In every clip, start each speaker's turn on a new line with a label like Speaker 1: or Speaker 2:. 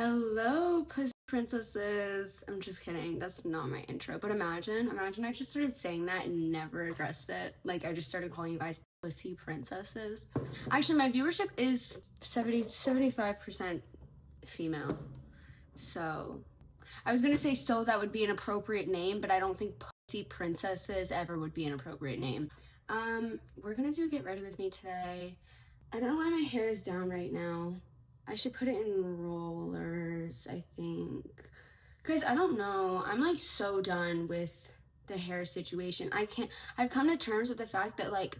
Speaker 1: Hello, pussy princesses. I'm just kidding. That's not my intro. But imagine I just started saying that and never addressed it. Like, I just started calling you guys pussy princesses. Actually, my viewership is 75% female. So, I was gonna say so that would be an appropriate name, but I don't think pussy princesses ever would be an appropriate name. We're gonna do Get Ready With Me today. I don't know why my hair is down right now. I should put it in rollers, I think. Guys, I don't know. I'm like so done with the hair situation. I've come to terms with the fact that like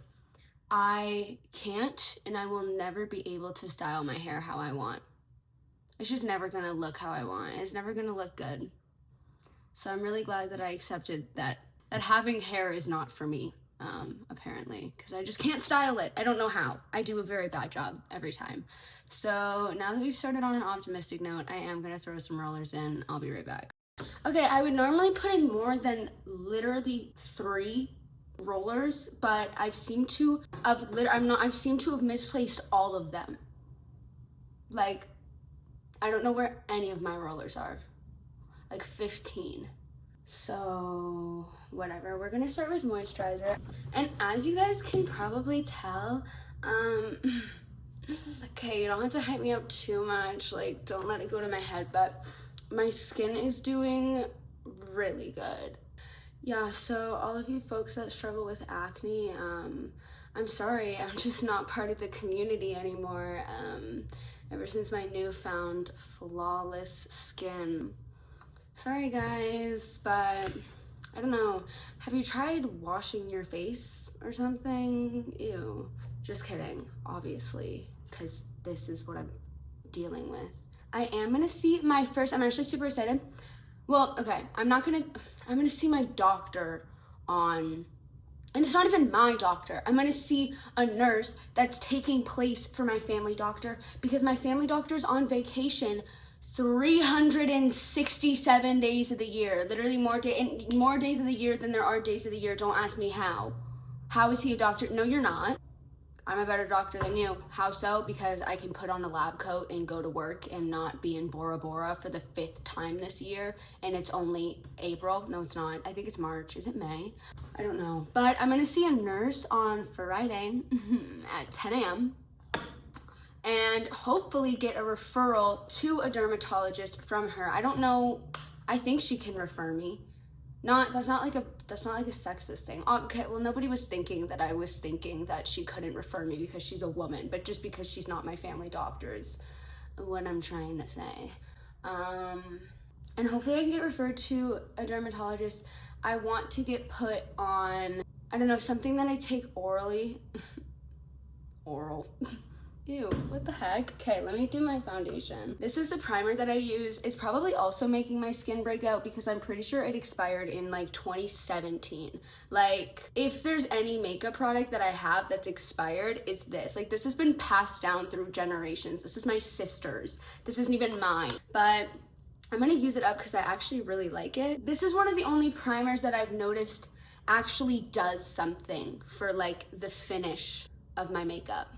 Speaker 1: I can't and I will never be able to style my hair how I want. It's just never gonna look how I want. It's never gonna look good. So I'm really glad that I accepted that having hair is not for me, apparently, because I just can't style it. I don't know how. I do a very bad job every time. So now that we've started on an optimistic note, I am gonna throw some rollers in. I'll be right back. Okay, I would normally put in more than literally 3 rollers, but I've seemed to have misplaced all of them. Like, I don't know where any of my rollers are. Like 15. So whatever, we're gonna start with moisturizer. And as you guys can probably tell, okay, you don't have to hype me up too much, like don't let it go to my head, but my skin is doing really good. Yeah, so all of you folks that struggle with acne, I'm sorry, I'm just not part of the community anymore, ever since my newfound flawless skin. Sorry guys, but I don't know, have you tried washing your face or something? Ew. Just kidding, obviously, because this is what I'm dealing with. I am gonna see I'm actually super excited. Well, okay, I'm gonna see my doctor and it's not even my doctor. I'm gonna see a nurse that's taking place for my family doctor because my family doctor's on vacation 367 days of the year. Literally more days of the year than there are days of the year. Don't ask me how. How is he a doctor? No, you're not. I'm a better doctor than you. How so? Because I can put on a lab coat and go to work and not be in Bora Bora for the 5th time this year. And it's only April. No, it's not. I think it's March. Is it May? I don't know. But I'm gonna see a nurse on Friday at 10 a.m. and hopefully get a referral to a dermatologist from her. I don't know. I think she can refer me. That's not like a sexist thing. Okay, well, nobody was thinking that I was thinking that she couldn't refer me because she's a woman, but just because she's not my family doctor is what I'm trying to say. And hopefully I can get referred to a dermatologist. I want to get put on, I don't know, something that I take orally. Oral. Ew, what the heck? Okay, let me do my foundation. This is the primer that I use. It's probably also making my skin break out because I'm pretty sure it expired in like 2017. Like, if there's any makeup product that I have that's expired, it's this. Like, this has been passed down through generations. This is my sister's. This isn't even mine. But I'm gonna use it up because I actually really like it. This is one of the only primers that I've noticed actually does something for like the finish of my makeup.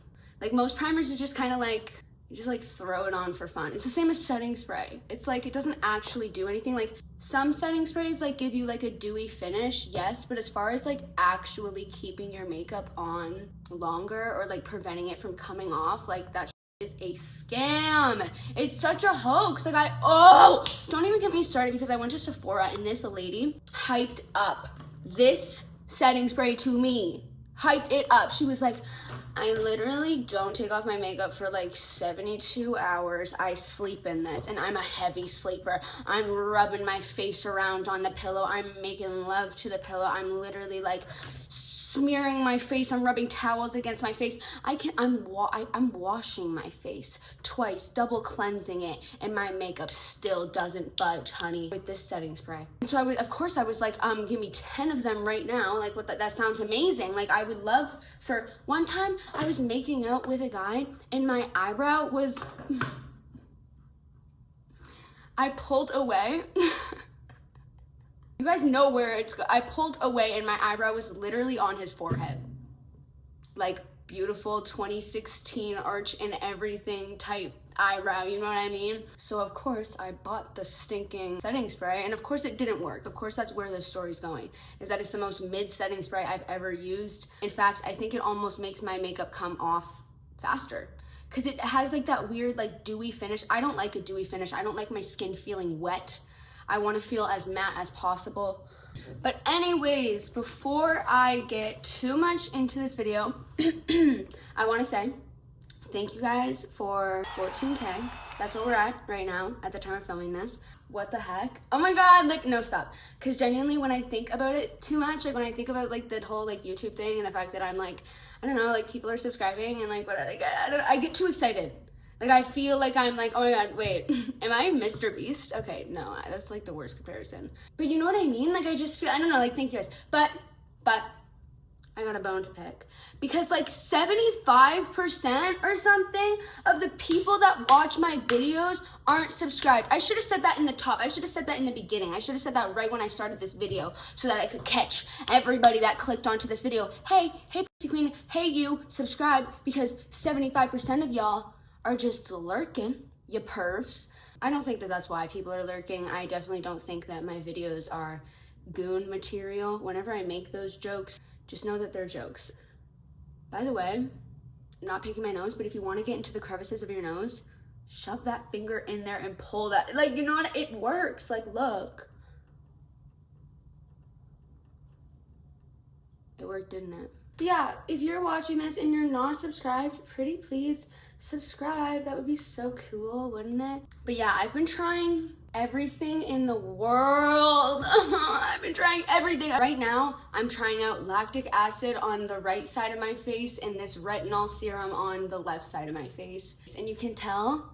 Speaker 1: Like most primers are just kind of like, you just like throw it on for fun. It's the same as setting spray. It's like, it doesn't actually do anything. Like some setting sprays like give you like a dewy finish, yes, but as far as like actually keeping your makeup on longer or like preventing it from coming off, like that is a scam. It's such a hoax. Like don't even get me started because I went to Sephora and this lady hyped up this setting spray to me. Hyped it up. She was like, I literally don't take off my makeup for like 72 hours. I sleep in this and I'm a heavy sleeper. I'm rubbing my face around on the pillow. I'm making love to the pillow. I'm literally like smearing my face. I'm rubbing towels against my face. I'm washing my face twice, double cleansing it, and my makeup still doesn't budge, honey, with this setting spray. And so of course I was like, give me 10 of them right now. Like, what? That sounds amazing. Like, I would love. For one time, I was making out with a guy and my eyebrow was, I pulled away. You guys know where I pulled away and my eyebrow was literally on his forehead. Like beautiful 2016 arch and everything type eyebrow, you know what I mean? So of course I bought the stinking setting spray, and of course it didn't work. Of course that's where the story's going, is that it's the most mid setting spray I've ever used. In fact, I think it almost makes my makeup come off faster, because it has like that weird like dewy finish. I don't like a dewy finish. I don't like my skin feeling wet. I want to feel as matte as possible. But anyways, before I get too much into this video, I want to say thank you guys for 14K. That's where we're at right now at the time of filming this. What the heck? Oh my god, like, no, stop. Because genuinely, when I think about it too much, like when I think about like the whole like YouTube thing and the fact that I'm like, I don't know, like people are subscribing and like, what, like, I get too excited. Like I feel like I'm like, oh my god, wait, am I Mr. Beast? Okay, no, that's like the worst comparison. But you know what I mean? Like I just feel, I don't know, like thank you guys. But I got a bone to pick. Because like 75% or something of the people that watch my videos aren't subscribed. I should have said that in the top. I should have said that in the beginning. I should have said that right when I started this video so that I could catch everybody that clicked onto this video. Hey Pussy Queen, hey you, subscribe, because 75% of y'all are just lurking, you pervs. I don't think that that's why people are lurking. I definitely don't think that my videos are goon material. Whenever I make those jokes, just know that they're jokes. By the way, I'm not picking my nose, but if you want to get into the crevices of your nose, shove that finger in there and pull that. Like, you know what? It works. Like, look. It worked, didn't it? But yeah, if you're watching this and you're not subscribed, pretty please subscribe. That would be so cool, wouldn't it? But yeah, I've been trying everything in the world. I've been trying everything. Right now, I'm trying out lactic acid on the right side of my face and this retinol serum on the left side of my face. And you can tell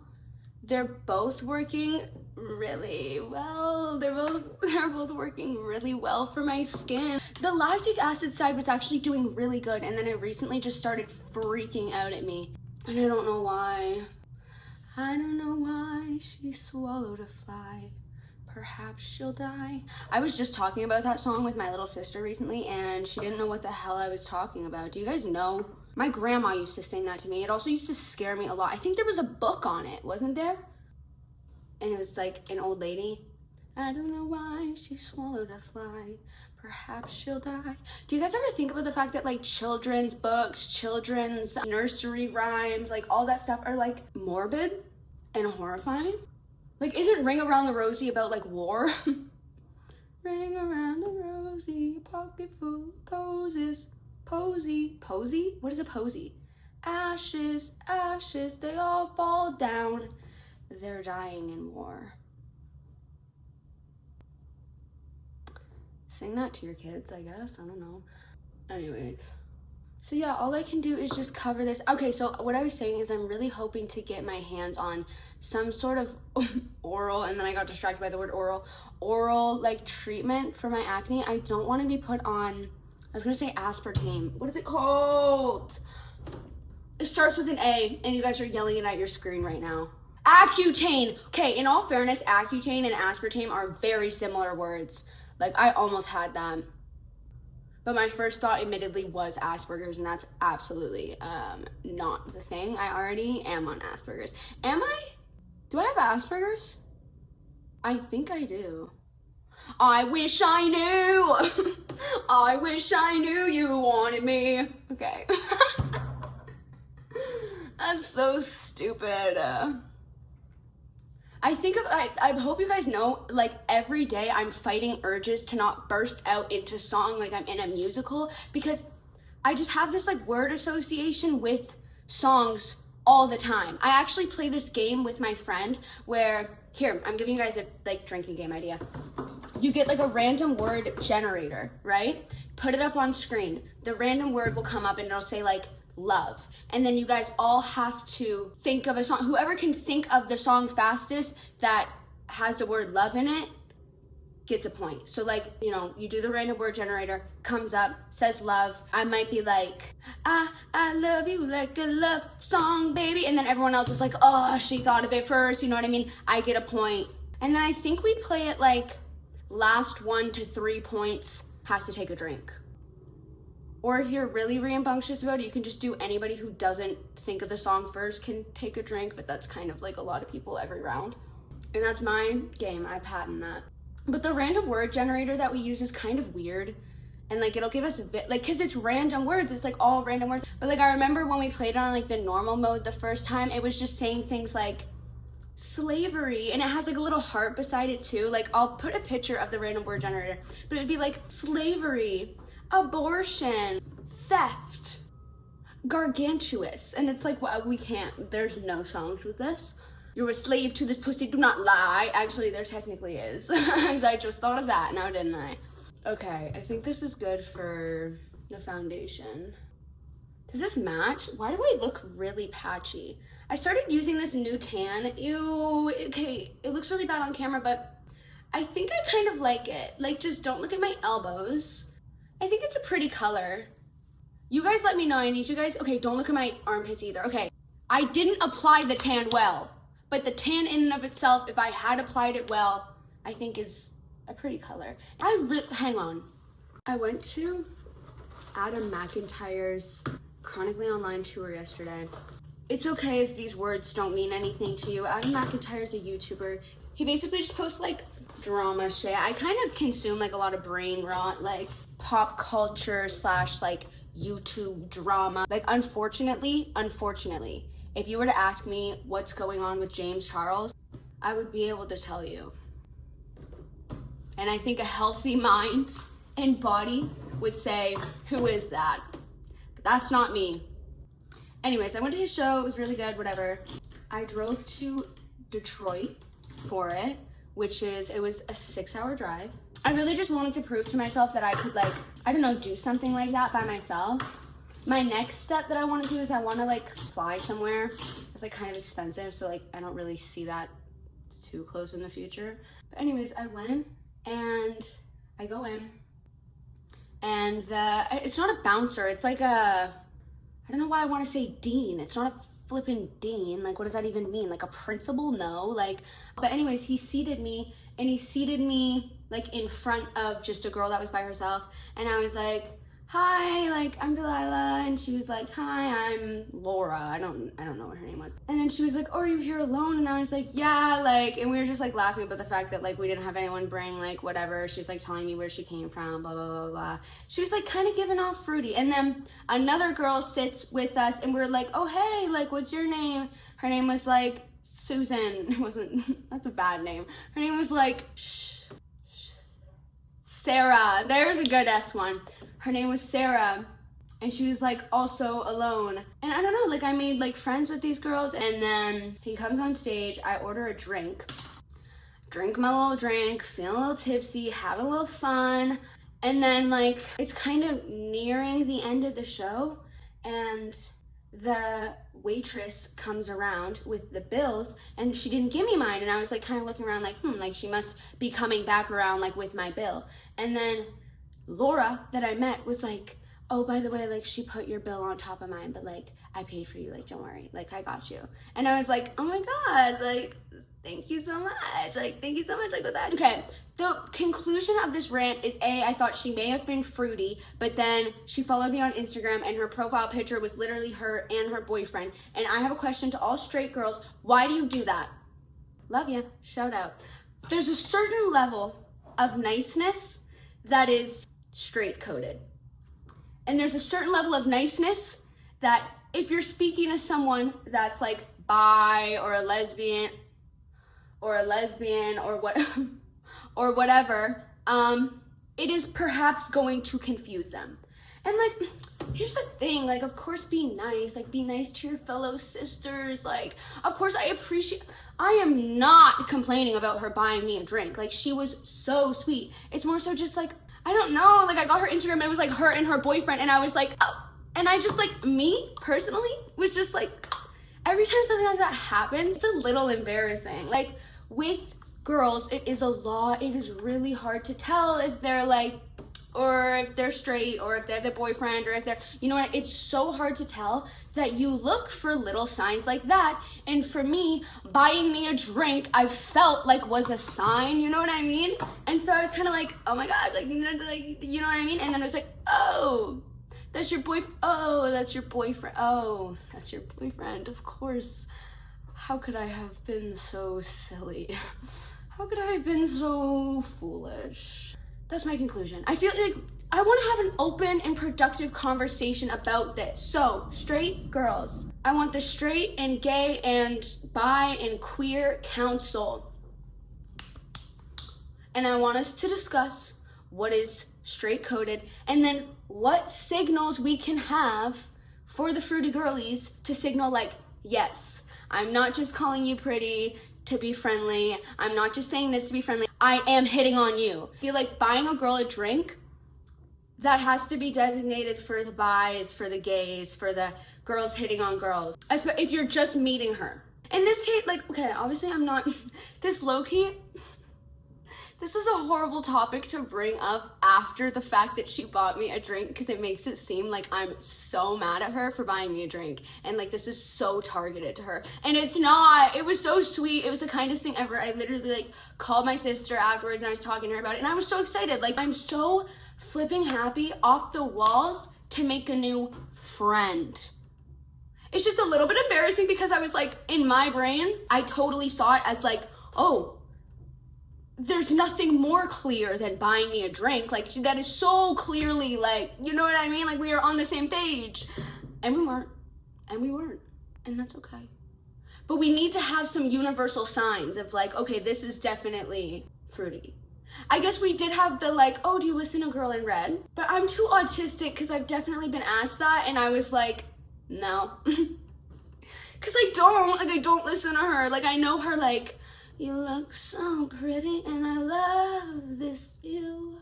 Speaker 1: they're both working really well. They're both working really well for my skin. The lactic acid side was actually doing really good, and then it recently just started freaking out at me. And I don't know why. I don't know why she swallowed a fly. Perhaps she'll die. I was just talking about that song with my little sister recently, and she didn't know what the hell I was talking about. Do you guys know? My grandma used to sing that to me. It also used to scare me a lot. I think there was a book on it, wasn't there? And it was like an old lady. I don't know why she swallowed a fly. Perhaps she'll die. Do you guys ever think about the fact that like children's books, children's nursery rhymes, like all that stuff are like morbid and horrifying? Like, isn't Ring Around the Rosie about like war? Ring around the rosy, a pocket full of posies. Posy? What is a posy? Ashes, ashes, they all fall down. They're dying in war. Sing that to your kids, I guess. I don't know. Anyways. So yeah, all I can do is just cover this. Okay, so what I was saying is I'm really hoping to get my hands on some sort of oral, and then I got distracted by the word oral like treatment for my acne. I don't want to be put on, I was gonna say aspartame. What is it called? It starts with an A, and you guys are yelling it at your screen right now. Accutane. Okay, in all fairness, Accutane and aspartame are very similar words. Like, I almost had them. But my first thought, admittedly, was Asperger's, and that's absolutely not the thing. I already am on Asperger's. Am I? Do I have Asperger's? I think I do. I wish I knew. I wish I knew you wanted me. Okay. That's so stupid. I hope you guys know, like, every day I'm fighting urges to not burst out into song like I'm in a musical, because I just have this like word association with songs all the time. I actually play this game with my friend where, here, I'm giving you guys a like drinking game idea. You get like a random word generator, right? Put it up on screen. The random word will come up and it'll say like love, and then you guys all have to think of a song. Whoever can think of the song fastest that has the word love in it gets a point. So like, you know, you do the random word generator, comes up, says love. I might be like, I love you like a love song, baby, and then everyone else is like, oh, she thought of it first, you know what I mean? I get a point. And then I think we play it like last 1 to 3 points has to take a drink. Or if you're really rambunctious about it, you can just do anybody who doesn't think of the song first can take a drink, but that's kind of like a lot of people every round. And that's my game, I patent that. But the random word generator that we use is kind of weird. And like, it'll give us a bit, like, cause it's random words, it's like all random words. But like, I remember when we played it on like the normal mode the first time, it was just saying things like slavery, and it has like a little heart beside it too. Like, I'll put a picture of the random word generator, but it'd be like slavery, abortion, theft, gargantuous. And it's like, well, we can't, there's no songs with this. You're a slave to this pussy, do not lie. Actually, there technically is. I just thought of that now, didn't I? Okay, I think this is good for the foundation. Does this match? Why do I look really patchy? I started using this new tan. Ew, okay, it looks really bad on camera, but I think I kind of like it. Like, just don't look at my elbows. I think it's a pretty color. You guys let me know, I need you guys. Okay, don't look at my armpits either. Okay, I didn't apply the tan well, but the tan in and of itself, if I had applied it well, I think is a pretty color. Hang on. I went to Adam McIntyre's Chronically Online tour yesterday. It's okay if these words don't mean anything to you. Adam McIntyre's a YouTuber. He basically just posts like drama shit. I kind of consume like a lot of brain rot, like pop culture / like YouTube drama. Like, unfortunately, if you were to ask me what's going on with James Charles, I would be able to tell you. And I think a healthy mind and body would say, who is that? But that's not me. Anyways, I went to his show, it was really good, whatever. I drove to Detroit for it, it was a 6-hour drive. I really just wanted to prove to myself that I could, like, I don't know, do something like that by myself. My next step that I want to do is I want to like fly somewhere. It's like kind of expensive, so like I don't really see that too close in the future. But anyways, I went and I go in and it's not a bouncer, it's like I don't know why I want to say dean. It's not a flippin' dean. Like, what does that even mean? Like a principal? No. Like, but anyways, he seated me like in front of just a girl that was by herself. And I was like, hi, like, I'm Delilah. And she was like, hi, I'm Laura. I don't know what her name was. And then she was like, oh, are you here alone? And I was like, yeah, like, and we were just like laughing about the fact that like we didn't have anyone bring like whatever. She was like telling me where she came from, blah, blah, blah, blah. She was like kind of giving off fruity. And then another girl sits with us and we're like, oh, hey, like, what's your name? Her name was like Susan. It wasn't, that's a bad name. Her name was like Sarah. There's a good S one. Her name was Sarah, and she was like also alone. And I don't know, like I made like friends with these girls, and then he comes on stage, I order a drink my little drink, feel a little tipsy, have a little fun, and then like it's kind of nearing the end of the show, and the waitress comes around with the bills, and she didn't give me mine, and I was like kind of looking around like, like she must be coming back around like with my bill. And then Laura that I met was like, oh, by the way, like she put your bill on top of mine, but like I paid for you, like don't worry, like I got you. And I was like, oh my god, like thank you so much, like thank you so much, like with that. Okay, the conclusion of this rant is I thought she may have been fruity, but then she followed me on Instagram and her profile picture was literally her and her boyfriend. And I have a question to all straight girls: why do you do that? Love ya, shout out. There's a certain level of niceness that is straight coded, and there's a certain level of niceness that if you're speaking to someone that's like bi or a lesbian or what or whatever, it is perhaps going to confuse them. And like, here's the thing, like of course be nice, like be nice to your fellow sisters, like of course I am not complaining about her buying me a drink, like she was so sweet. It's more so just like, I don't know, like I got her Instagram and it was like her and her boyfriend, and I was like, oh, and I just like, me personally was just like, every time something like that happens, it's a little embarrassing. Like with girls, it is really hard to tell if they're like, or if they're straight, or if they're the boyfriend, or if they're, you know what, it's so hard to tell that you look for little signs like that. And for me, buying me a drink, I felt like was a sign, you know what I mean? And so I was kind of like, oh my god, like, you know what I mean? And then I was like, oh, That's your boyfriend. Oh, that's your boyfriend. Oh, that's your boyfriend. Of course. How could I have been so silly? How could I have been so foolish? That's my conclusion. I feel like I want to have an open and productive conversation about this. So, straight girls, I want the straight and gay and bi and queer council. And I want us to discuss what is straight coded and then what signals we can have for the fruity girlies to signal like, yes, I'm not just calling you pretty to be friendly. I'm not just saying this to be friendly. I am hitting on you. I feel like buying a girl a drink, that has to be designated for the bis, for the gays, for the girls hitting on girls. If you're just meeting her. In this case, like, okay, obviously I'm not, this low-key, this is a horrible topic to bring up after the fact that she bought me a drink because it makes it seem like I'm so mad at her for buying me a drink. And like, this is so targeted to her. And it's not. It was so sweet. It was the kindest thing ever. I literally like called my sister afterwards and I was talking to her about it. And I was so excited. Like, I'm so flipping happy off the walls to make a new friend. It's just a little bit embarrassing because I was like, in my brain, I totally saw it as like, oh, there's nothing more clear than buying me a drink. Like, that is so clearly like, you know what I mean? Like, we are on the same page. And we weren't. And that's okay. But we need to have some universal signs of like, okay, this is definitely fruity. I guess we did have the like, oh, do you listen to Girl in Red? But I'm too autistic because I've definitely been asked that. And I was like, no. Because I don't listen to her. Like, I know her like, you look so pretty and I love this you.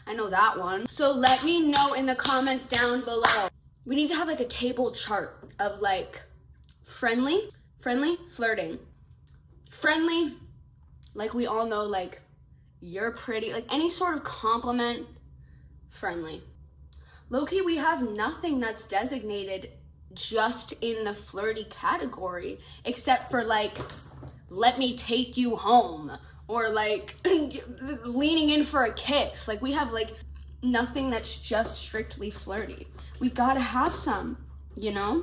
Speaker 1: I know that one. So let me know in the comments down below. We need to have like a table chart of like friendly, flirting. Friendly, like we all know, like you're pretty, like any sort of compliment, friendly. Low-key, we have nothing that's designated just in the flirty category except for like, let me take you home, or like leaning in for a kiss. Like, we have like nothing that's just strictly flirty. We gotta have some, you know?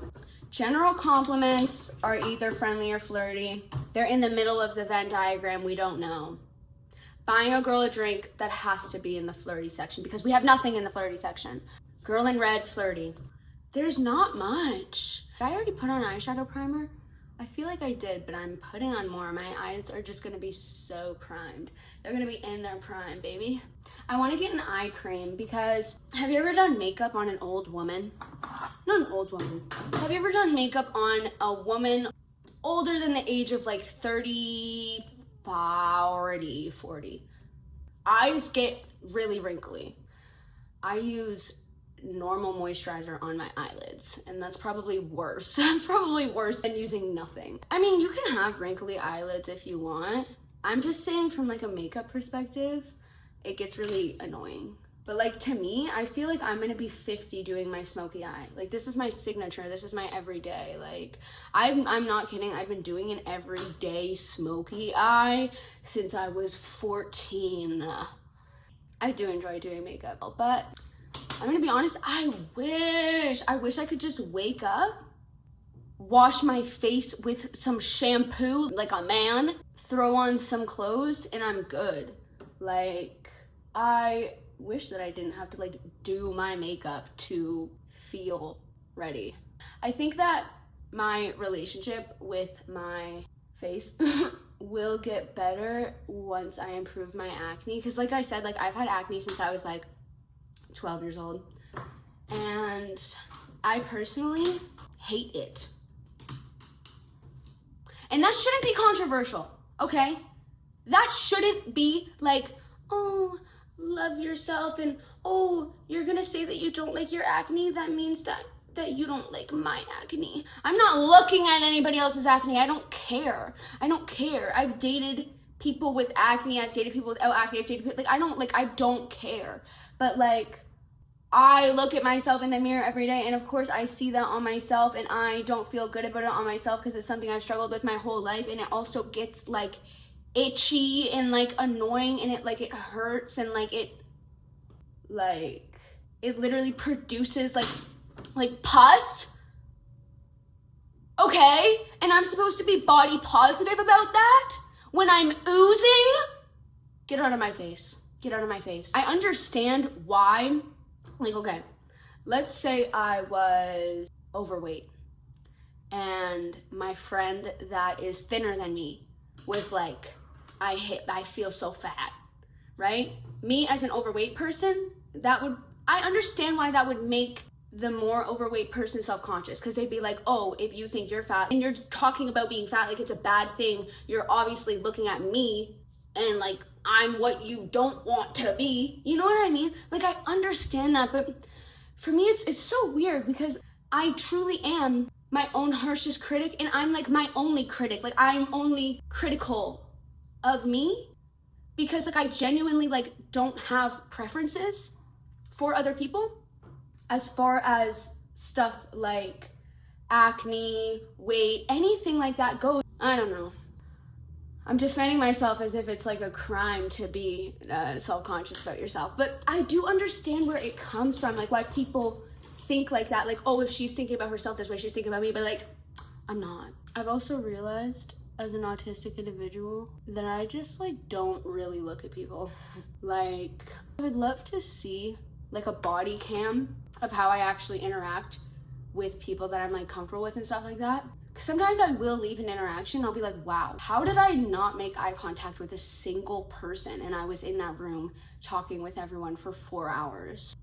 Speaker 1: General compliments are either friendly or flirty. They're in the middle of the Venn diagram, we don't know. Buying a girl a drink, that has to be in the flirty section because we have nothing in the flirty section. Girl in Red, flirty. There's not much. Did I already put on eyeshadow primer? I feel like I did, but I'm putting on more. My eyes are just gonna be so primed. They're gonna be in their prime, baby. I wanna get an eye cream because, have you ever done makeup on an old woman? Not an old woman. Have you ever done makeup on a woman older than the age of like 30, 40? Eyes get really wrinkly. I use normal moisturizer on my eyelids, and that's probably worse. That's probably worse than using nothing. I mean, you can have wrinkly eyelids if you want. I'm just saying from like a makeup perspective, it gets really annoying. But like, to me, I feel like I'm gonna be 50 doing my smoky eye. Like, this is my signature. This is my everyday. Like, I'm not kidding. I've been doing an everyday smoky eye since I was 14. I do enjoy doing makeup, but I'm gonna be honest, I wish I could just wake up, wash my face with some shampoo like a man, throw on some clothes, and I'm good. Like, I wish that I didn't have to like do my makeup to feel ready. I think that my relationship with my face will get better once I improve my acne. Because like I said, like I've had acne since I was like 12 years old. And I personally hate it. And that shouldn't be controversial, okay? That shouldn't be like, oh, love yourself, and oh, you're gonna say that you don't like your acne, that means that you don't like my acne. I'm not looking at anybody else's acne. I don't care. I've dated people with acne, I've dated people without acne, I've dated people, like, I don't care. But like, I look at myself in the mirror every day, and of course I see that on myself, and I don't feel good about it on myself because it's something I've struggled with my whole life, and it also gets like itchy and like annoying, and it hurts, and it literally produces like like pus? Okay, and I'm supposed to be body positive about that when I'm oozing? Get out of my face. Get out of my face. I understand why, like, okay, let's say I was overweight and my friend that is thinner than me was like, I feel so fat, right? Me as an overweight person, I understand why that would make the more overweight person self-conscious, because they'd be like, oh, if you think you're fat and you're talking about being fat like it's a bad thing, you're obviously looking at me and like I'm what you don't want to be. You know what I mean? Like, I understand that, but for me it's so weird because I truly am my own harshest critic, and I'm like my only critic. Like, I'm only critical of me because like I genuinely like don't have preferences for other people as far as stuff like acne, weight, anything like that goes. I don't know. I'm defending myself as if it's like a crime to be self-conscious about yourself. But I do understand where it comes from, like why people think like that. Like, oh, if she's thinking about herself this way, she's thinking about me. But like, I'm not. I've also realized as an autistic individual that I just like don't really look at people. Like, I would love to see like a body cam of how I actually interact with people that I'm like comfortable with and stuff like that. Because sometimes I will leave an interaction and I'll be like, wow, how did I not make eye contact with a single person? And I was in that room talking with everyone for 4 hours.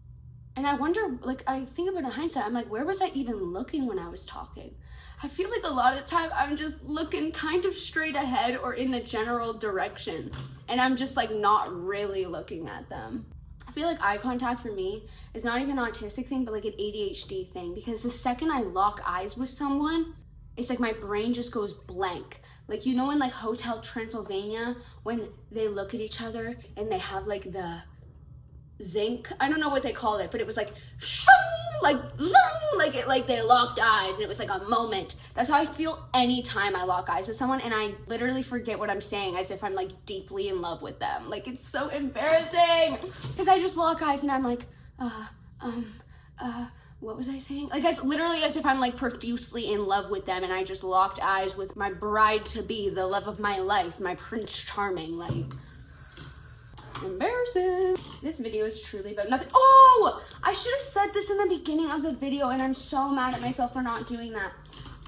Speaker 1: And I wonder, like, I think about it in hindsight, I'm like, where was I even looking when I was talking? I feel like a lot of the time I'm just looking kind of straight ahead or in the general direction. And I'm just like not really looking at them. I feel like eye contact for me is not even an autistic thing, but like an ADHD thing. Because the second I lock eyes with someone, it's like my brain just goes blank. Like, you know, in like Hotel Transylvania, when they look at each other and they have like the zinc, I don't know what they called it, but it was like like they locked eyes and it was like a moment. That's how I feel anytime I lock eyes with someone, and I literally forget what I'm saying as if I'm like deeply in love with them. Like, it's so embarrassing because I just lock eyes and I'm like what was I saying? Like, it's literally as if I'm like profusely in love with them and I just locked eyes with my bride to be, the love of my life, my Prince Charming. Like, embarrassing. This video is truly about nothing. Oh, I should have said this in the beginning of the video and I'm so mad at myself for not doing that.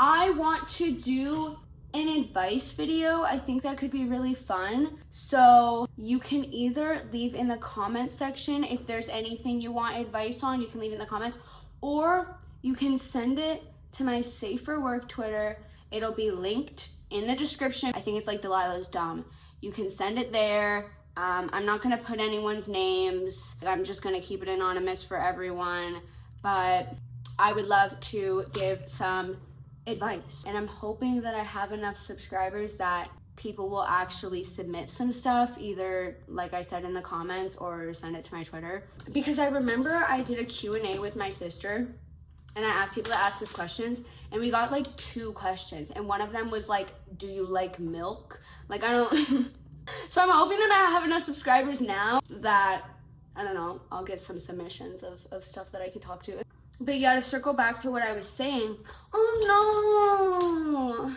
Speaker 1: I want to do an advice video. I think that could be really fun. So you can either leave in the comments section if there's anything you want advice on, you can leave in the comments, or you can send it to my Safe for Work Twitter. It'll be linked in the description. I think it's like Delilah's Dumb. You can send it there. I'm not gonna put anyone's names. I'm just gonna keep it anonymous for everyone, but I would love to give some advice. And I'm hoping that I have enough subscribers that people will actually submit some stuff, either like I said in the comments or send it to my Twitter. Because I remember I did a Q&A with my sister and I asked people to ask us questions and we got like 2 questions. And one of them was like, do you like milk? Like, I don't... So I'm hoping that I have enough subscribers now that, I don't know, I'll get some submissions of stuff that I can talk to. But yeah, to circle back to what I was saying. Oh no!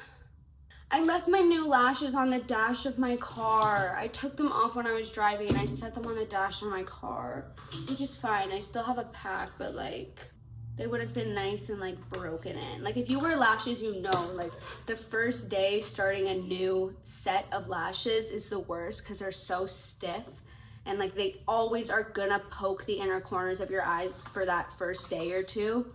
Speaker 1: I left my new lashes on the dash of my car. I took them off when I was driving and I set them on the dash of my car. Which is fine. I still have a pack, but like, they would have been nice and like broken in. Like, if you wear lashes, you know, like the first day starting a new set of lashes is the worst because they're so stiff and like they always are gonna poke the inner corners of your eyes for that first day or 2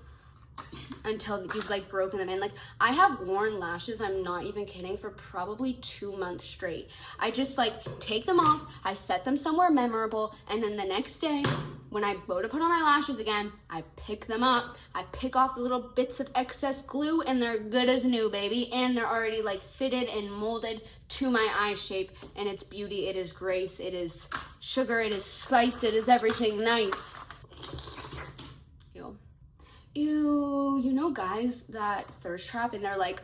Speaker 1: until you've like broken them in. Like, I have worn lashes, I'm not even kidding, for probably 2 months straight. I just like take them off, I set them somewhere memorable, and then the next day when I go to put on my lashes again, I pick them up, I pick off the little bits of excess glue, and they're good as new, baby. And they're already like fitted and molded to my eye shape, and it's beauty, it is grace, it is sugar, it is spice, it is everything nice. Ew, you know guys that thirst trap and they're like,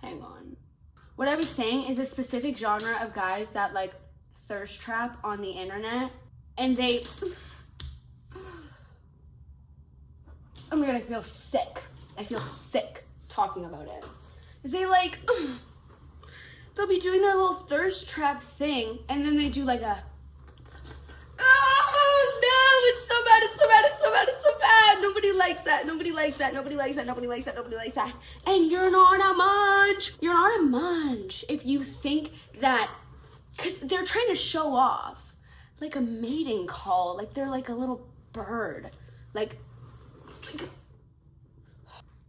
Speaker 1: hang on. What I was saying is a specific genre of guys that like thirst trap on the internet, and they, oh my god, I feel sick. I feel sick talking about it. They like, they'll be doing their little thirst trap thing, and then they do like a, oh no, it's so bad, it's so bad, it's so bad, it's so bad. Nobody likes that, nobody likes that, nobody likes that, nobody likes that, nobody likes that. And you're not a munch. You're not a munch if you think that, because they're trying to show off like a mating call, like they're like a little bird. Like,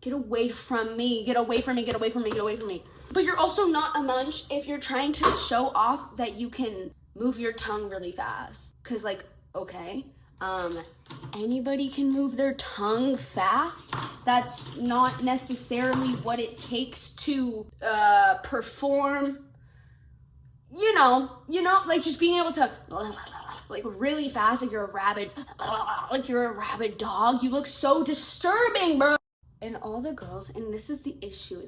Speaker 1: get away from me, get away from me, get away from me, get away from me. But you're also not a munch if you're trying to show off that you can move your tongue really fast. Cause like, okay, anybody can move their tongue fast. That's not necessarily what it takes to perform, you know, like just being able to like really fast, like you're a rabid dog. You look so disturbing, bro. And all the girls, and this is the issue.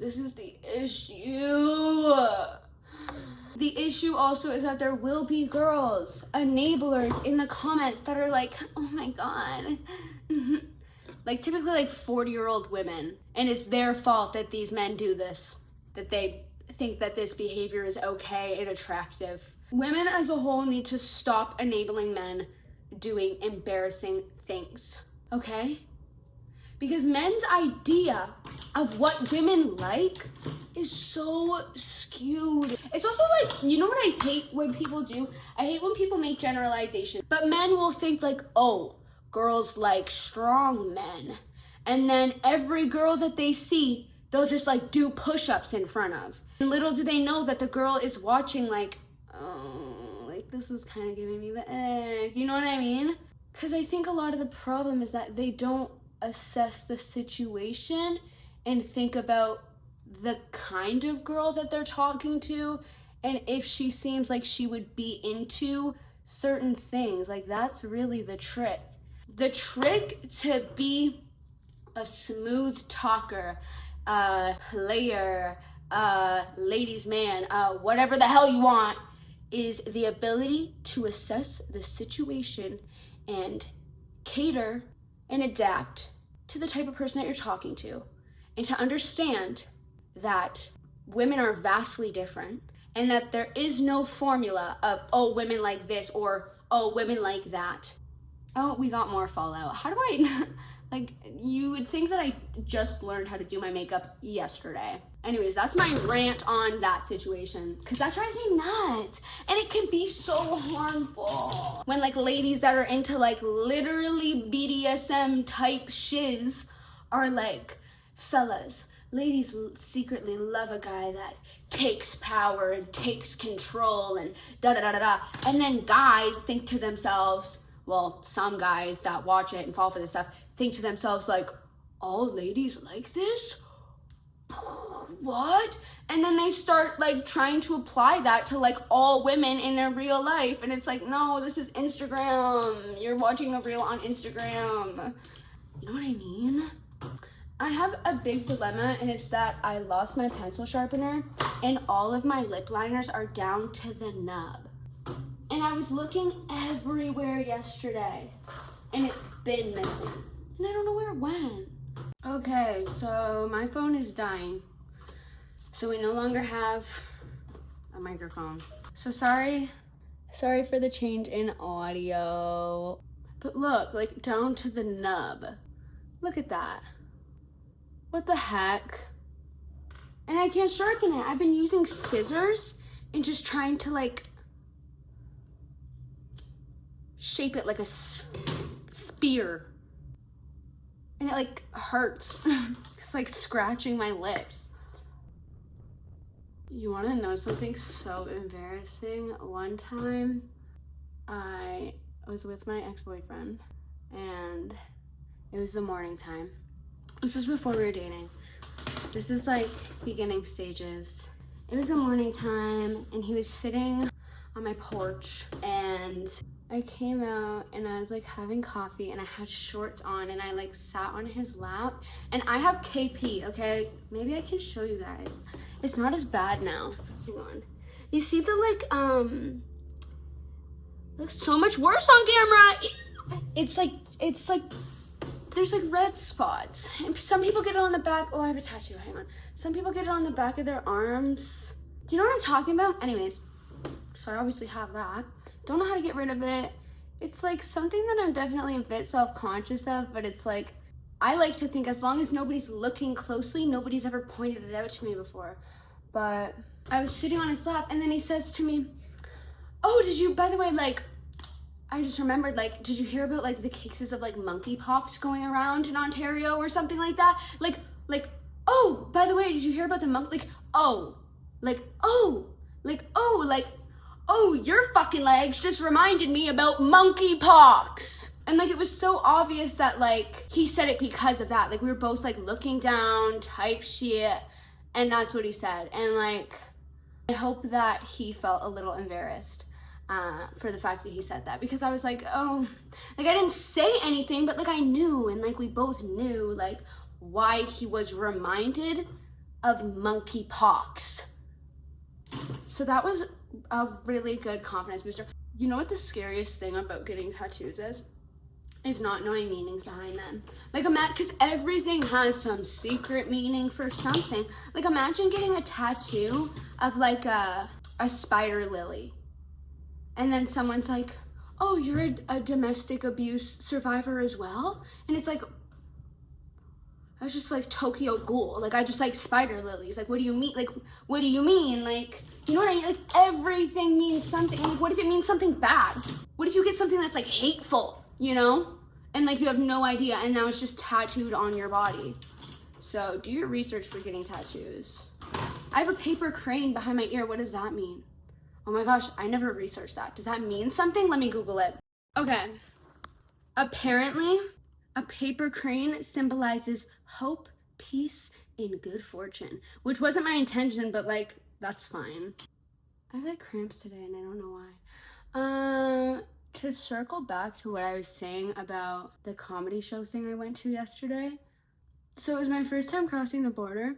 Speaker 1: The issue also is that there will be girls, enablers in the comments that are like, oh my god. Like typically like 40-year-old women. And it's their fault that these men do this. That they think that this behavior is okay and attractive. Women as a whole need to stop enabling men doing embarrassing things, okay? Because men's idea of what women like is so skewed. It's also like, you know what I hate when people do? I hate when people make generalizations. But men will think like, oh, girls like strong men. And then every girl that they see, they'll just like do push-ups in front of. And little do they know that the girl is watching like, oh, like this is kind of giving me the egg. You know what I mean? Because I think a lot of the problem is that they don't assess the situation and think about the kind of girl that they're talking to and if she seems like she would be into certain things. Like that's really the trick. The trick to be a smooth talker, player, ladies man, whatever the hell you want, is the ability to assess the situation and cater and adapt to the type of person that you're talking to, and to understand that women are vastly different and that there is no formula of, oh, women like this or, oh, women like that. Oh, we got more fallout. How do I, like, you would think that I just learned how to do my makeup yesterday. Anyways, that's my rant on that situation, because that drives me nuts. And it can be so harmful when like ladies that are into like literally BDSM type shiz are like, fellas, ladies secretly love a guy that takes power and takes control and da-da-da-da-da. And then guys think to themselves, well, some guys that watch it and fall for this stuff think to themselves like, all ladies like this? What? And then they start like trying to apply that to like all women in their real life. And it's like, no, this is Instagram. You're watching a reel on Instagram. You know what I mean? I have a big dilemma, and it's that I lost my pencil sharpener and all of my lip liners are down to the nub. And I was looking everywhere yesterday and it's been missing. And I don't know where it went. Okay, so my phone is dying. So we no longer have a microphone. So sorry for the change in audio. But look, like down to the nub. Look at that. What the heck? And I can't sharpen it. I've been using scissors and just trying to like shape it like a spear. And it like hurts. It's like scratching my lips. You want to know something so embarrassing? One time I was with my ex-boyfriend and it was the morning time. This was before we were dating. This is like beginning stages. It was the morning time and he was sitting on my porch and I came out and I was like having coffee and I had shorts on and I like sat on his lap and I have KP, okay? Maybe I can show you guys. It's not as bad now. Hang on. You see the like, looks so much worse on camera. It's like there's like red spots. And some people get it on the back. Oh, I have a tattoo, hang on. Some people get it on the back of their arms. Do you know what I'm talking about? Anyways, so I obviously have that. Don't know how to get rid of it. It's like something that I'm definitely a bit self-conscious of, but it's like, I like to think as long as nobody's looking closely, nobody's ever pointed it out to me before. But I was sitting on his lap and then he says to me, oh, did you, by the way, like, I just remembered, like, did you hear about like the cases of like monkeypox going around in Ontario or something like that? Like, oh, by the way, did you hear about the oh, your fucking legs just reminded me about monkeypox. And like, it was so obvious that like, he said it because of that. Like, we were both like looking down type shit. And that's what he said. And like, I hope that he felt a little embarrassed for the fact that he said that. Because I was like, oh, like I didn't say anything, but like I knew, and like we both knew like why he was reminded of monkeypox. So that was a really good confidence booster. You know what the scariest thing about getting tattoos is not knowing meanings behind them. Like because everything has some secret meaning for something. Like imagine getting a tattoo of like a spider lily. And then someone's like, oh, you're a domestic abuse survivor as well? And it's like, I was just like Tokyo Ghoul. Like I just like spider lilies. Like what do you mean? Like what do you mean? Like, you know what I mean? Like everything means something. Like what if it means something bad? What if you get something that's like hateful, you know? And like you have no idea and now it's just tattooed on your body. So do your research for getting tattoos. I have a paper crane behind my ear. What does that mean? Oh my gosh, I never researched that. Does that mean something? Let me Google it. Okay. Apparently, a paper crane symbolizes hope, peace, and good fortune, which wasn't my intention, but like, that's fine. I have like cramps today and I don't know why. To circle back to what I was saying about the comedy show thing I went to yesterday. So it was my first time crossing the border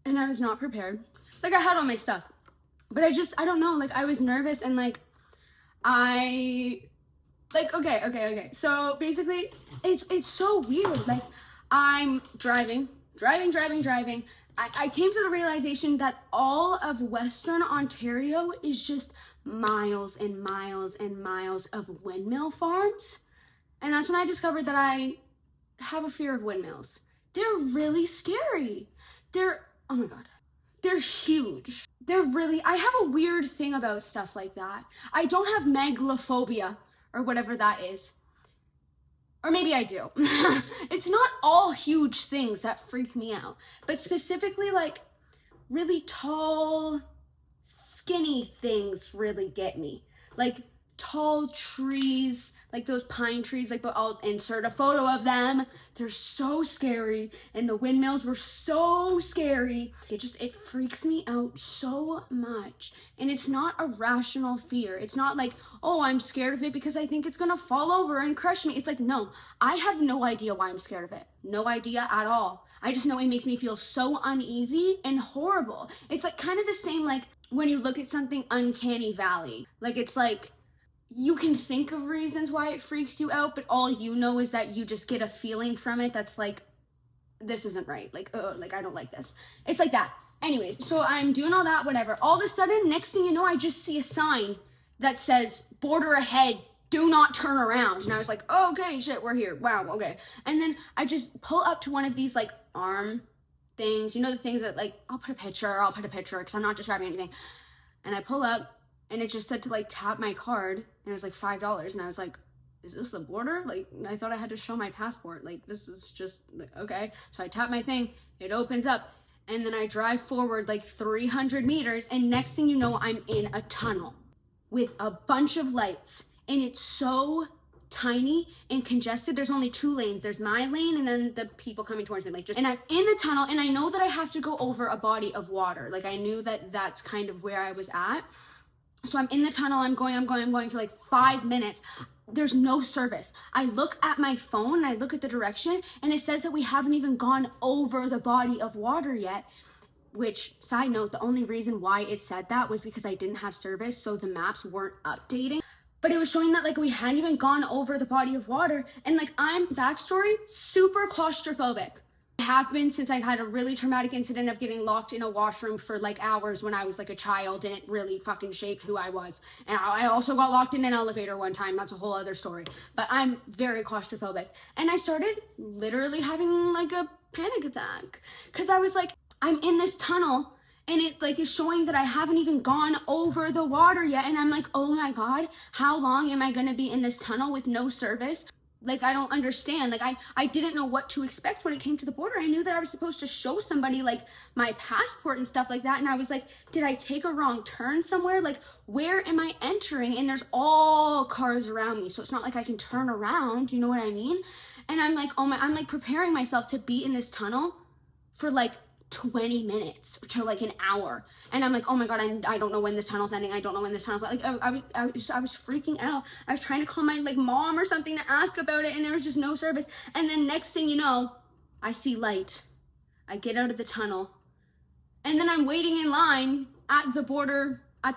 Speaker 1: and I was not prepared. Like I had all my stuff, but I don't know, like I was nervous and like, okay. So basically it's so weird. Like I'm driving. I came to the realization that all of Western Ontario is just miles and miles and miles of windmill farms. And that's when I discovered that I have a fear of windmills. They're really scary. Oh my God. They're huge. I have a weird thing about stuff like that. I don't have megalophobia or whatever that is. Or maybe I do. It's not all huge things that freak me out, but specifically like really tall, skinny things really get me. Like tall trees, like those pine trees, like, but I'll insert a photo of them. They're so scary. And the windmills were so scary. It freaks me out so much. And it's not a rational fear. It's not like, oh, I'm scared of it because I think it's gonna fall over and crush me. It's like, no, I have no idea why I'm scared of it. No idea at all. I just know it makes me feel so uneasy and horrible. It's like kind of the same like when you look at something uncanny valley. Like it's like, you can think of reasons why it freaks you out, but all you know is that you just get a feeling from it that's like, this isn't right. Like, oh, like I don't like this. It's like that. Anyways, so I'm doing all that, whatever. All of a sudden, next thing you know, I just see a sign that says, border ahead, do not turn around. And I was like, oh, okay, shit, we're here. Wow, okay. And then I just pull up to one of these like arm things. You know, the things that like, I'll put a picture because I'm not describing anything. And I pull up. And it just said to like tap my card and it was like $5. And I was like, is this the border? Like, I thought I had to show my passport. Like, this is just, okay. So I tap my thing, it opens up. And then I drive forward like 300 meters. And next thing you know, I'm in a tunnel with a bunch of lights. And it's so tiny and congested. There's only 2 lanes. There's my lane and then the people coming towards me. And I'm in the tunnel and I know that I have to go over a body of water. Like, I knew that that's kind of where I was at. So I'm in the tunnel, I'm going for like 5 minutes. There's no service. I look at my phone and I look at the direction and it says that we haven't even gone over the body of water yet, which, side note, the only reason why it said that was because I didn't have service, so the maps weren't updating. But it was showing that like we hadn't even gone over the body of water. And like I'm, backstory, super claustrophobic. I have been since I had a really traumatic incident of getting locked in a washroom for like hours when I was like a child, and it really fucking shaped who I was. And I also got locked in an elevator one time. That's a whole other story. But I'm very claustrophobic. And I started literally having like a panic attack. Because I was like, I'm in this tunnel and it like is showing that I haven't even gone over the water yet. And I'm like, oh my God, how long am I gonna be in this tunnel with no service? Like, I don't understand. Like, I didn't know what to expect when it came to the border. I knew that I was supposed to show somebody, like, my passport and stuff like that. And I was like, did I take a wrong turn somewhere? Like, where am I entering? And there's all cars around me. So it's not like I can turn around. You know what I mean? And I'm like, oh my, I'm like preparing myself to be in this tunnel for like 20 minutes to like an hour. And I'm like, oh my God, I don't know when this tunnel's ending. I don't know when this tunnel's like, I was freaking out. I was trying to call my like mom or something to ask about it, and there was just no service. And then next thing you know, I see light. I get out of the tunnel, and then I'm waiting in line at the border. I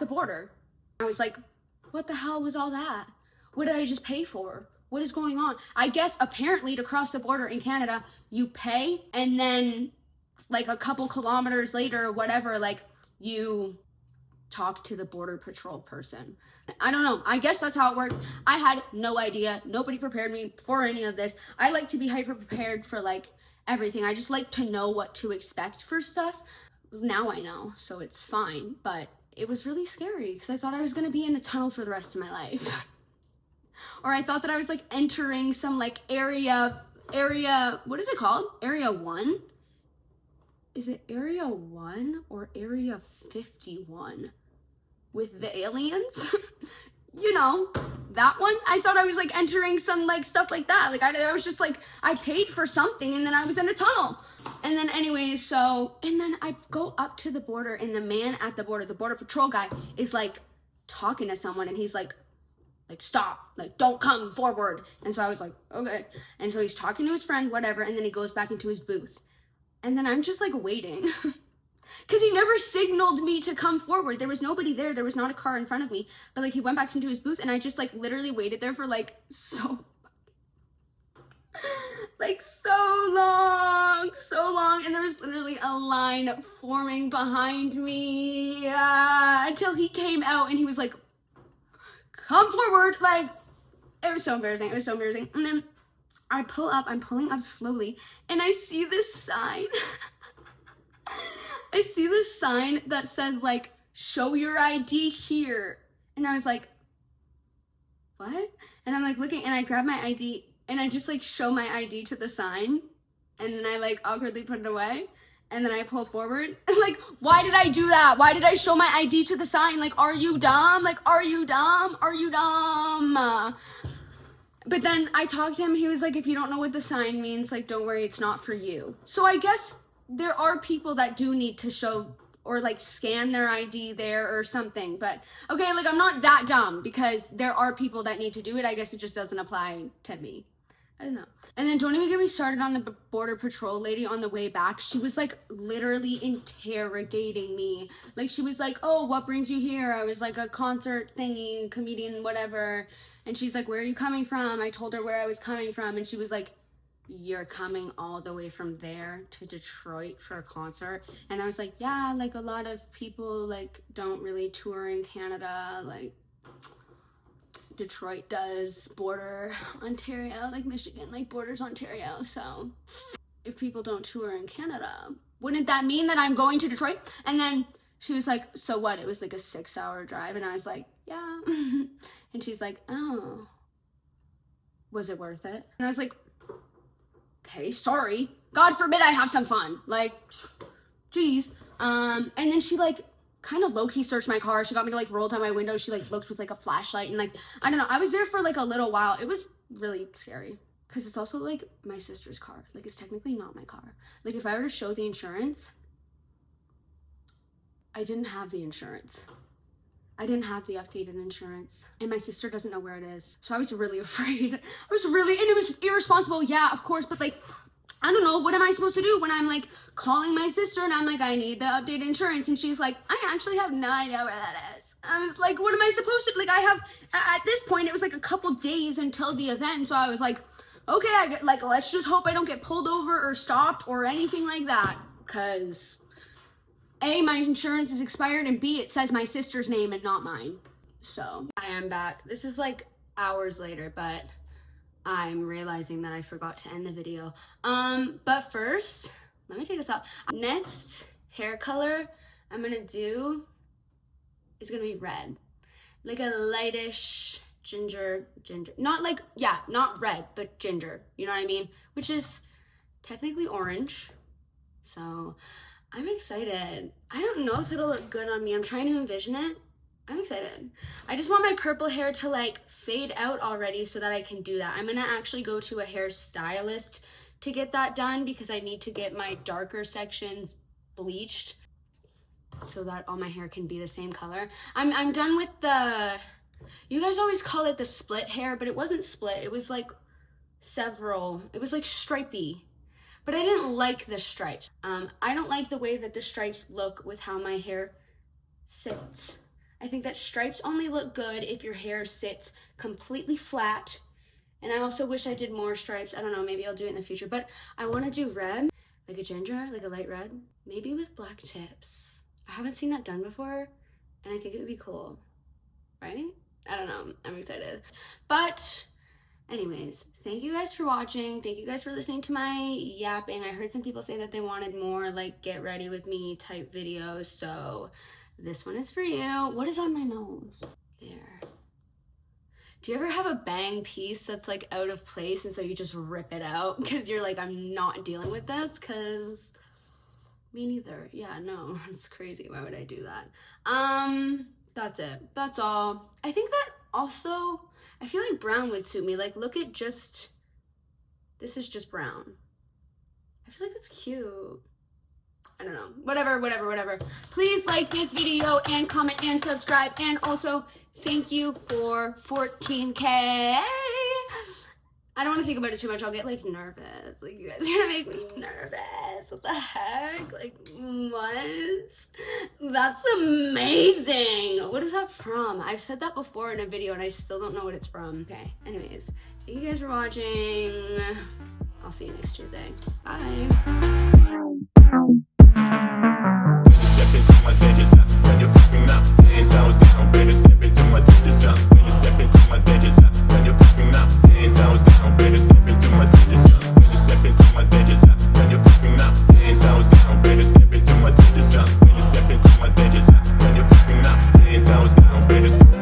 Speaker 1: was like, what the hell was all that? What did I just pay for? What is going on? I guess apparently to cross the border in Canada, you pay, and then like a couple kilometers later or whatever, like you talk to the border patrol person. I don't know. I guess that's how it works. I had no idea. Nobody prepared me for any of this. I like to be hyper prepared for like everything. I just like to know what to expect for stuff. Now I know, so it's fine. But it was really scary because I thought I was going to be in a tunnel for the rest of my life. Or I thought that I was like entering some like area, what is it called? Area 1? Is it Area 1 or Area 51 with the aliens? You know, that one. I thought I was like entering some like stuff like that. Like I was just like, I paid for something and then I was in a tunnel. And then anyways, and then I go up to the border, and the man at the border patrol guy is like talking to someone, and he's like, stop, like, don't come forward. And so I was like, okay. And so he's talking to his friend, whatever. And then he goes back into his booth. And then I'm just like waiting because he never signaled me to come forward. There was nobody there. There was not a car in front of me, but like he went back into his booth, and I just like literally waited there for like so long. And there was literally a line forming behind me until he came out, and he was like, come forward. Like, it was so embarrassing. And then I pull up, I'm pulling up slowly, and I see this sign. I see this sign that says like, show your ID here. And I was like, what? And I'm like looking, and I grab my ID, and I just like show my ID to the sign, and then I like awkwardly put it away, and then I pull forward. And like, why did I do that? Why did I show my ID to the sign? Like, are you dumb? Like, are you dumb? Are you dumb? But then I talked to him. He was like, if you don't know what the sign means, like, don't worry, it's not for you. So I guess there are people that do need to show or like scan their ID there or something. But okay, like, I'm not that dumb, because there are people that need to do it. I guess it just doesn't apply to me. I don't know. And then don't even get me started on the border patrol lady on the way back. She was like literally interrogating me. Like, she was like, oh, what brings you here? I was like, a concert thingy, comedian, whatever. And she's like, where are you coming from? I told her where I was coming from. And she was like, you're coming all the way from there to Detroit for a concert? And I was like, yeah, like a lot of people like don't really tour in Canada. Like, Detroit does border Ontario, like Michigan, like borders Ontario. So if people don't tour in Canada, wouldn't that mean that I'm going to Detroit? And then she was like, so what? It was like a 6-hour drive. And I was like, yeah. And she's like, oh, was it worth it? And I was like, okay, sorry. God forbid I have some fun. Like, geez. And then she like kind of low-key searched my car. She got me to like roll down my window. She like looked with like a flashlight, and like, I don't know. I was there for like a little while. It was really scary because it's also like my sister's car. Like, it's technically not my car. Like, if I were to show the insurance, I didn't have the insurance. I didn't have the updated insurance, and my sister doesn't know where it is. So I was really afraid. And it was irresponsible. Yeah, of course. But like, I don't know, what am I supposed to do when I'm like calling my sister and I'm like, I need the updated insurance? And she's like, I actually have no idea where that is. I was like, what am I supposed to, like, I have, at this point, it was like a couple days until the event, so I was like, okay, let's just hope I don't get pulled over or stopped or anything like that, because A, my insurance is expired, and B, it says my sister's name and not mine. So, I am back. This is like hours later, but I'm realizing that I forgot to end the video. But first, let me take this out. Next hair color I'm gonna do is gonna be red. Like a lightish ginger, not like, yeah, not red, but ginger, you know what I mean? Which is technically orange. So I'm excited. I don't know if it'll look good on me. I'm trying to envision it. I'm excited. I just want my purple hair to like fade out already so that I can do that. I'm gonna actually go to a hairstylist to get that done because I need to get my darker sections bleached so that all my hair can be the same color. I'm done with the, you guys always call it the split hair, but it wasn't split. It was like it was like stripy, but I didn't like the stripes. I don't like the way that the stripes look with how my hair sits. I think that stripes only look good if your hair sits completely flat. And I also wish I did more stripes. I don't know, maybe I'll do it in the future. But I want to do red, like a ginger, like a light red. Maybe with black tips. I haven't seen that done before, and I think it would be cool, right? I don't know, I'm excited. But anyways, thank you guys for watching. Thank you guys for listening to my yapping. I heard some people say that they wanted more like get ready with me type videos, so this one is for you. What is on my nose? There. Do you ever have a bang piece that's like out of place and so you just rip it out because you're like, I'm not dealing with this? Because me neither. Yeah, no, it's crazy. Why would I do that? That's it. That's all. I think that also, I feel like brown would suit me. Like, look at just, this is just brown. I feel like it's cute. I don't know. Whatever. Please like this video and comment and subscribe. And also, thank you for 14K. I don't want to think about it too much. I'll get like nervous. Like, you guys are gonna make me nervous. What the heck? Like, what? That's amazing. What is that from? I've said that before in a video and I still don't know what it's from. Okay, anyways, thank you guys for watching. I'll see you next Tuesday. Bye. Better